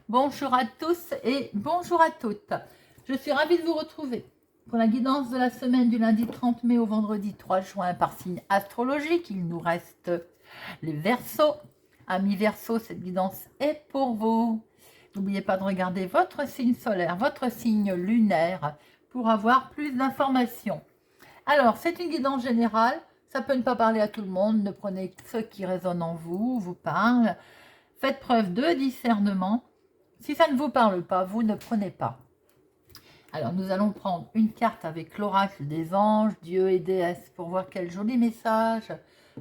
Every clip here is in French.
Bonjour à tous et bonjour à toutes. Je suis ravie de vous retrouver pour la guidance de la semaine du lundi 30 mai au vendredi 3 juin par signe astrologique. Il nous reste les Verseaux. Amis Verseaux, cette guidance est pour vous. N'oubliez pas de regarder votre signe solaire, votre signe lunaire pour avoir plus d'informations. Alors, c'est une guidance générale. Ça peut ne pas parler à tout le monde. Ne prenez que ce qui résonne en vous, vous parle. Faites preuve de discernement. Si ça ne vous parle pas, vous ne prenez pas. Alors, nous allons prendre une carte avec l'oracle des anges, dieux et déesses, pour voir quel joli message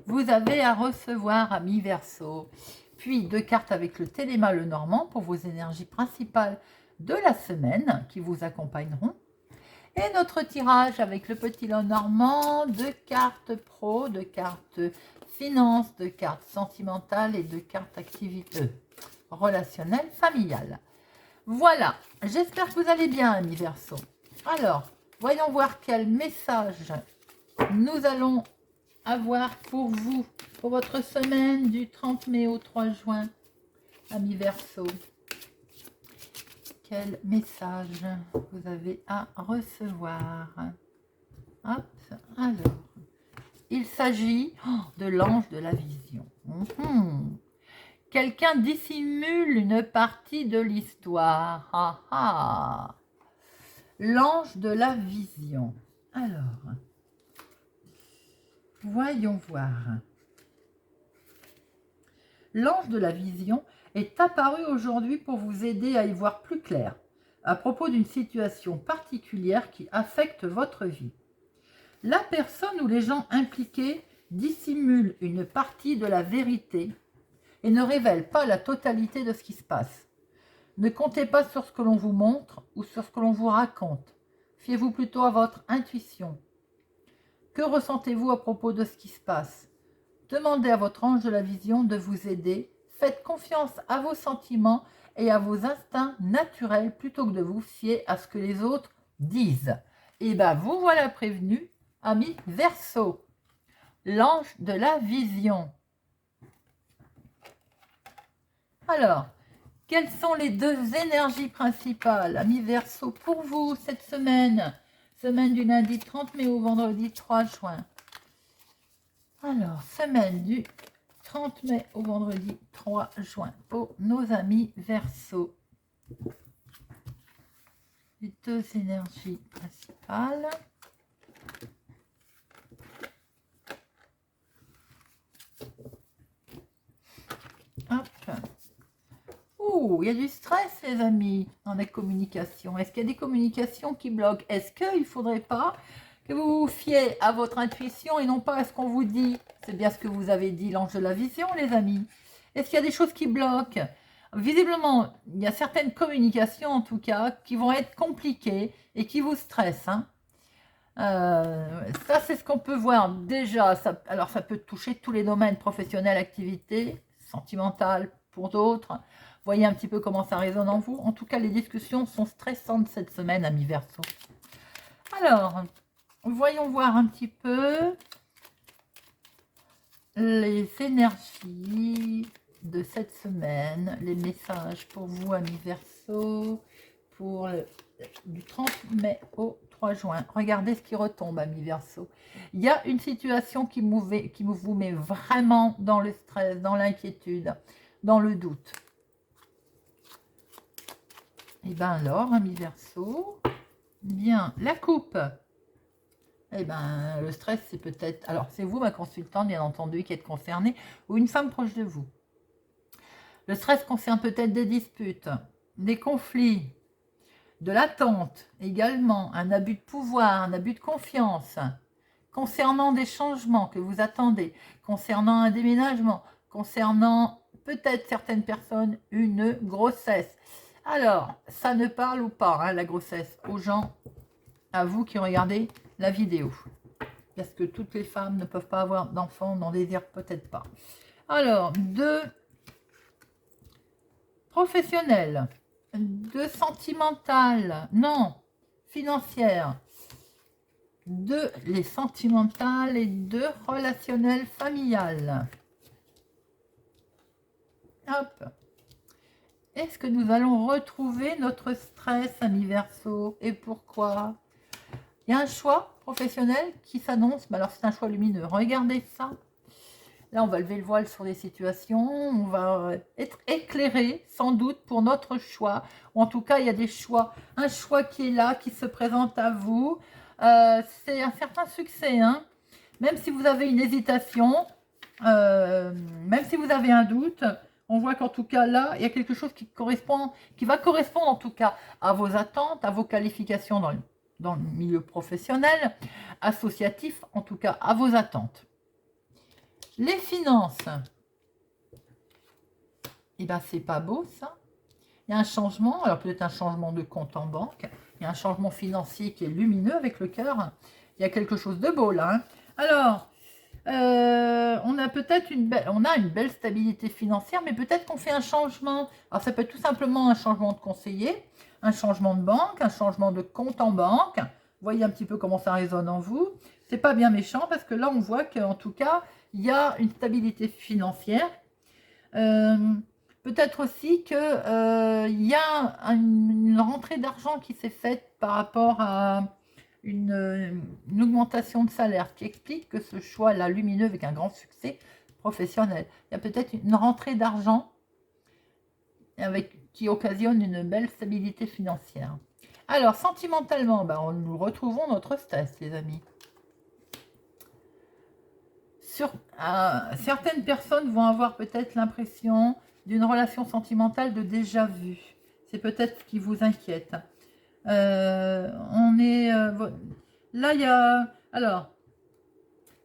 vous avez à recevoir, amis Verseaux. Puis, deux cartes avec le Téléma le Normand, pour vos énergies principales de la semaine, qui vous accompagneront. Et notre tirage avec le petit lot normand, deux cartes pro, deux cartes finance, deux cartes sentimentales et deux cartes activité relationnelle, familiale. Voilà, j'espère que vous allez bien, amis Verseaux. Alors, voyons voir quel message nous allons avoir pour vous, pour votre semaine du 30 mai au 3 juin, amis Verseaux. Quel message vous avez à recevoir? Hop, alors, il s'agit de l'ange de la vision. Quelqu'un dissimule une partie de l'histoire. Ah, ah. L'ange de la vision. Alors, voyons voir. L'ange de la vision est apparu aujourd'hui pour vous aider à y voir plus clair à propos d'une situation particulière qui affecte votre vie. La personne ou les gens impliqués dissimulent une partie de la vérité et ne révèle pas la totalité de ce qui se passe. Ne comptez pas sur ce que l'on vous montre ou sur ce que l'on vous raconte. Fiez-vous plutôt à votre intuition. Que ressentez-vous à propos de ce qui se passe? Demandez à votre ange de la vision de vous aider. Faites confiance à vos sentiments et à vos instincts naturels plutôt que de vous fier à ce que les autres disent. Et bien, vous voilà prévenu, amis Verseaux. L'ange de la vision. Alors, quelles sont les deux énergies principales, amis Verseaux, pour vous cette semaine? Semaine du lundi 30 mai au vendredi 3 juin. Alors, semaine du 30 mai au vendredi 3 juin pour nos amis Verseaux. Les deux énergies principales. Hop. Il y a du stress, les amis, dans les communications. Est-ce qu'il y a des communications qui bloquent? Est-ce qu'il ne faudrait pas que vous vous fiez à votre intuition et non pas à ce qu'on vous dit? C'est bien ce que vous avez dit, l'ange de la vision, les amis. Est-ce qu'il y a des choses qui bloquent? Visiblement, il y a certaines communications, en tout cas, qui vont être compliquées et qui vous stressent. Ça, c'est ce qu'on peut voir. Déjà, alors ça peut toucher tous les domaines professionnels, activités, sentimentales pour d'autres. Voyez un petit peu comment ça résonne en vous. En tout cas, les discussions sont stressantes cette semaine, amis Verseaux. Alors, voyons voir un petit peu les énergies de cette semaine, les messages pour vous, amis Verseaux, pour du 30 mai au 3 juin. Regardez ce qui retombe, amis Verseaux. Il y a une situation qui vous met vraiment dans le stress, dans l'inquiétude, dans le doute. Et bien alors, amis Verseaux, bien, la coupe. Eh bien, le stress, c'est peut-être... Alors, c'est vous, ma consultante, bien entendu, qui êtes concernée, ou une femme proche de vous. Le stress concerne peut-être des disputes, des conflits, de l'attente également, un abus de pouvoir, un abus de confiance, concernant des changements que vous attendez, concernant un déménagement, concernant peut-être certaines personnes, une grossesse. Alors, ça ne parle ou pas, la grossesse, aux gens, à vous qui regardez la vidéo. Parce que toutes les femmes ne peuvent pas avoir d'enfants, n'en désirent peut-être pas. Alors, 2 professionnel, 2 sentimental, non, financière, 2 les sentimentales et 2 relationnel familial. Hop. Est-ce que nous allons retrouver notre stress, ami Verseau? Et pourquoi? Il y a un choix professionnel qui s'annonce, mais alors c'est un choix lumineux. Regardez ça. Là, on va lever le voile sur des situations, on va être éclairé, sans doute, pour notre choix. Ou en tout cas, il y a des choix. Un choix qui est là, qui se présente à vous. C'est un certain succès, hein. Même si vous avez une hésitation, même si vous avez un doute, on voit qu'en tout cas, là, il y a quelque chose qui correspond, qui va correspondre en tout cas à vos attentes, à vos qualifications dans le milieu professionnel, associatif, en tout cas à vos attentes. Les finances, eh bien, c'est pas beau ça. Il y a un changement, alors peut-être un changement de compte en banque, il y a un changement financier qui est lumineux avec le cœur. Il y a quelque chose de beau là, hein. Alors, on a peut-être une belle stabilité financière, mais peut-être qu'on fait un changement. Alors, ça peut être tout simplement un changement de conseiller, un changement de banque, un changement de compte en banque. Vous voyez un petit peu comment ça résonne en vous. C'est pas bien méchant parce que là, on voit qu'en tout cas, il y a une stabilité financière. Peut-être aussi qu'il y a une rentrée d'argent qui s'est faite par rapport à une augmentation de salaire, ce qui explique que ce choix-là lumineux avec un grand succès professionnel. Il y a peut-être une rentrée d'argent qui occasionne une belle stabilité financière. Alors, sentimentalement, nous retrouvons notre stress, les amis. Certaines personnes vont avoir peut-être l'impression d'une relation sentimentale de déjà vu. C'est peut-être ce qui vous inquiète. Là, il y a... Alors,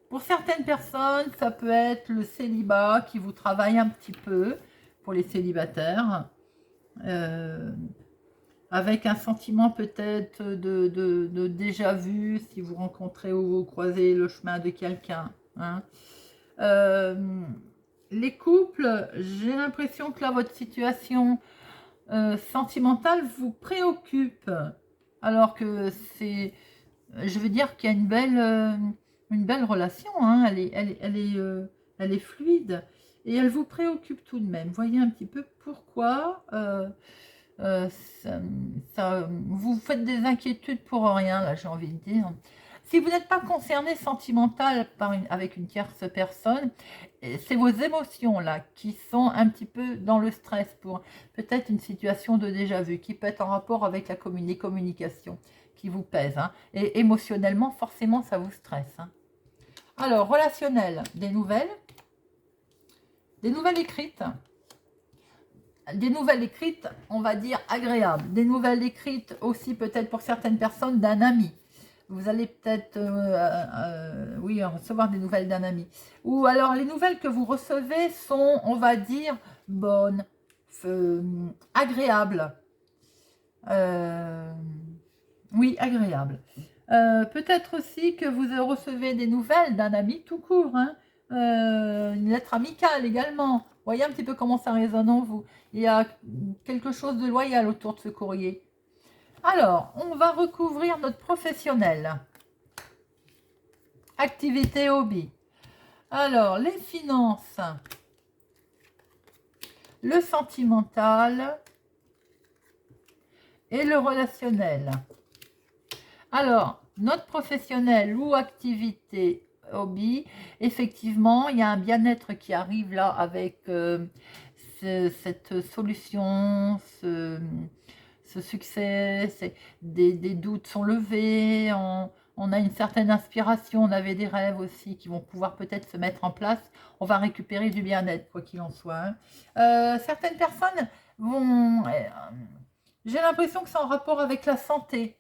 pour certaines personnes, ça peut être le célibat qui vous travaille un petit peu, pour les célibataires, avec un sentiment peut-être de déjà vu, si vous rencontrez ou vous croisez le chemin de quelqu'un, hein. Les couples, j'ai l'impression que là, votre situation sentimentale vous préoccupe, alors que c'est, je veux dire qu'il y a une belle relation, hein. Elle est fluide et elle vous préoccupe tout de même. Voyez un petit peu pourquoi vous faites des inquiétudes pour rien, là, j'ai envie de dire. Si vous n'êtes pas concerné sentimental avec une tierce personne, c'est vos émotions là qui sont un petit peu dans le stress pour peut-être une situation de déjà vu qui peut être en rapport avec les communications qui vous pèsent, hein. Et émotionnellement, forcément, ça vous stresse, hein. Alors, relationnel, des nouvelles écrites. Des nouvelles écrites, on va dire agréables. Des nouvelles écrites aussi peut-être pour certaines personnes d'un ami. Vous allez peut-être oui, recevoir des nouvelles d'un ami. Ou alors les nouvelles que vous recevez sont, on va dire, bonnes, agréables. Oui, agréables. Peut-être aussi que vous recevez des nouvelles d'un ami tout court, hein. Une lettre amicale également. Voyez un petit peu comment ça résonne en vous. Il y a quelque chose de loyal autour de ce courrier. Alors, on va recouvrir notre professionnel. Activité, hobby. Alors, les finances. Le sentimental. Et le relationnel. Alors, notre professionnel ou activité, hobby, effectivement, il y a un bien-être qui arrive là avec cette solution, ce succès, des doutes sont levés, on a une certaine inspiration, on avait des rêves aussi qui vont pouvoir peut-être se mettre en place, on va récupérer du bien-être, quoi qu'il en soit, hein. Certaines personnes vont... j'ai l'impression que c'est en rapport avec la santé.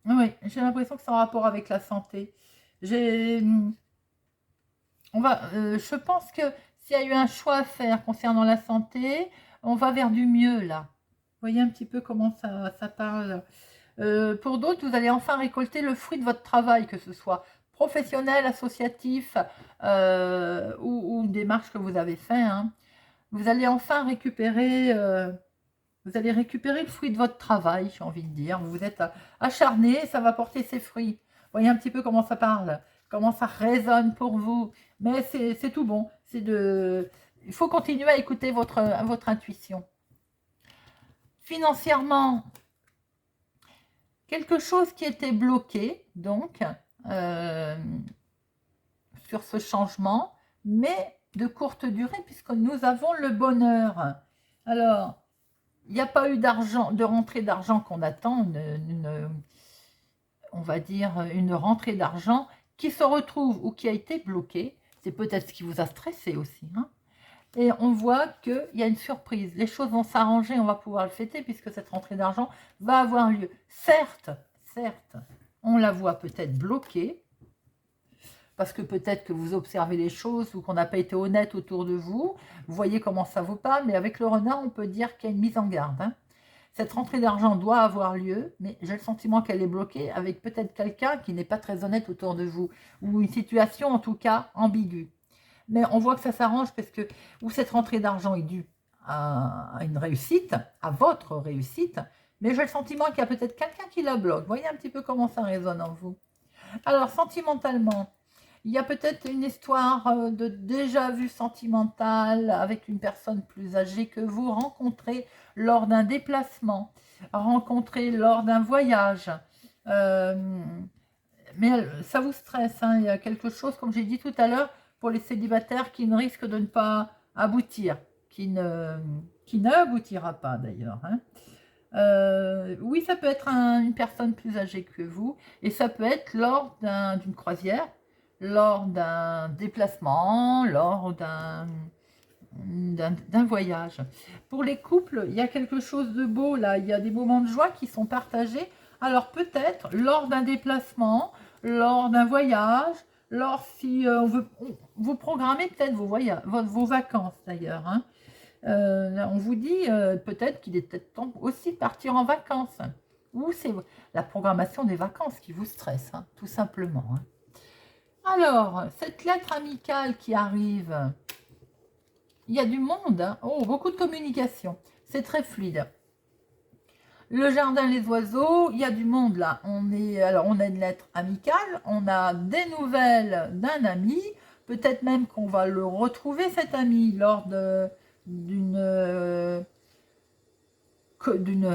Oui, j'ai l'impression que c'est en rapport avec la santé. Je pense que s'il y a eu un choix à faire concernant la santé, on va vers du mieux là. Vous voyez un petit peu comment ça parle. Pour d'autres, vous allez enfin récolter le fruit de votre travail, que ce soit professionnel, associatif ou une démarche que vous avez fait. Hein. Vous allez enfin récupérer, vous allez récupérer le fruit de votre travail, j'ai envie de dire. Vous vous êtes acharné, ça va porter ses fruits. Voyez un petit peu comment ça parle, comment ça résonne pour vous. Mais c'est tout bon. Il faut continuer à écouter votre intuition. Financièrement, quelque chose qui était bloqué, donc, sur ce changement, mais de courte durée, puisque nous avons le bonheur. Alors, il n'y a pas eu de rentrée d'argent qu'on attend, on va dire une rentrée d'argent qui se retrouve ou qui a été bloquée. C'est peut-être ce qui vous a stressé aussi. Hein. Et on voit qu'il y a une surprise. Les choses vont s'arranger, on va pouvoir le fêter puisque cette rentrée d'argent va avoir lieu. Certes, on la voit peut-être bloquée, parce que peut-être que vous observez les choses ou qu'on n'a pas été honnête autour de vous. Vous voyez comment ça vous parle, mais avec le renard, on peut dire qu'il y a une mise en garde. Hein. Cette rentrée d'argent doit avoir lieu, mais j'ai le sentiment qu'elle est bloquée avec peut-être quelqu'un qui n'est pas très honnête autour de vous, ou une situation en tout cas ambiguë. Mais on voit que ça s'arrange parce que cette rentrée d'argent est due à une réussite, à votre réussite, mais j'ai le sentiment qu'il y a peut-être quelqu'un qui la bloque. Voyez un petit peu comment ça résonne en vous. Alors, sentimentalement, il y a peut-être une histoire de déjà-vu sentimental avec une personne plus âgée que vous rencontrez lors d'un déplacement, rencontrez lors d'un voyage. Mais ça vous stresse, hein. Il y a quelque chose, comme j'ai dit tout à l'heure, pour les célibataires qui ne risque de ne pas aboutir, qui n'aboutira pas d'ailleurs. Hein. Oui, ça peut être une personne plus âgée que vous, et ça peut être lors d'une croisière, lors d'un déplacement, lors d'un voyage. Pour les couples, il y a quelque chose de beau là, il y a des moments de joie qui sont partagés. Alors peut-être lors d'un déplacement, lors d'un voyage, si vous programmez peut-être vos vacances d'ailleurs. Hein. On vous dit peut-être qu'il est peut-être temps aussi de partir en vacances. Ou c'est la programmation des vacances qui vous stresse, hein, tout simplement. Hein. Alors, cette lettre amicale qui arrive, il y a du monde. Hein. Oh, beaucoup de communication. C'est très fluide. Le jardin, les oiseaux, il y a du monde là. On a une lettre amicale, on a des nouvelles d'un ami. Peut-être même qu'on va le retrouver, cet ami, lors d'une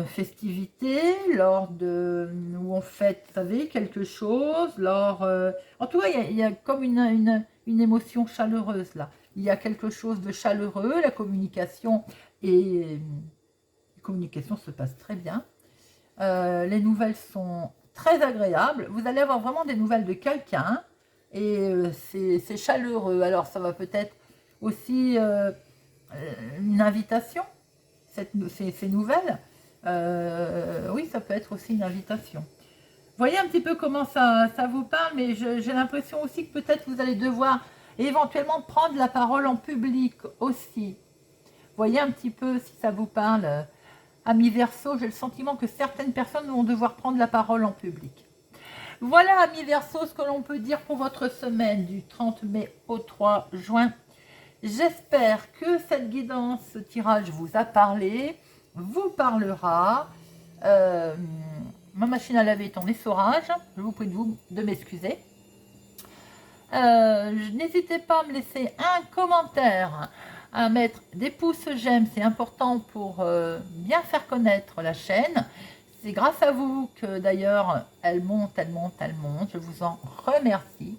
festivité, où on fête, vous savez, quelque chose, en tout cas, il y a comme une émotion chaleureuse là. Il y a quelque chose de chaleureux, la communication se passe très bien. Les nouvelles sont très agréables. Vous allez avoir vraiment des nouvelles de quelqu'un et c'est chaleureux. Alors, ça va peut-être aussi une invitation, ces nouvelles. Oui, ça peut être aussi une invitation. Voyez un petit peu comment ça vous parle, mais j'ai l'impression aussi que peut-être vous allez devoir éventuellement prendre la parole en public aussi. Voyez un petit peu si ça vous parle. Amis Verseau, j'ai le sentiment que certaines personnes vont devoir prendre la parole en public. Voilà, Amis Verseau, ce que l'on peut dire pour votre semaine du 30 mai au 3 juin. J'espère que cette guidance, ce tirage vous a parlé, vous parlera. Ma machine à laver est en essorage. Je vous prie de m'excuser. N'hésitez pas à me laisser un commentaire, à mettre des pouces j'aime, c'est important pour bien faire connaître la chaîne. C'est grâce à vous que d'ailleurs elle monte. Je vous en remercie.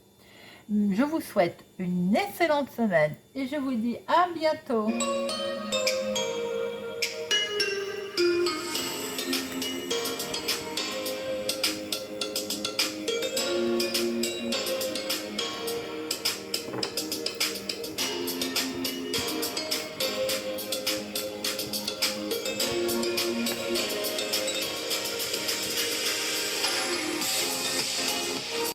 Je vous souhaite une excellente semaine et je vous dis à bientôt.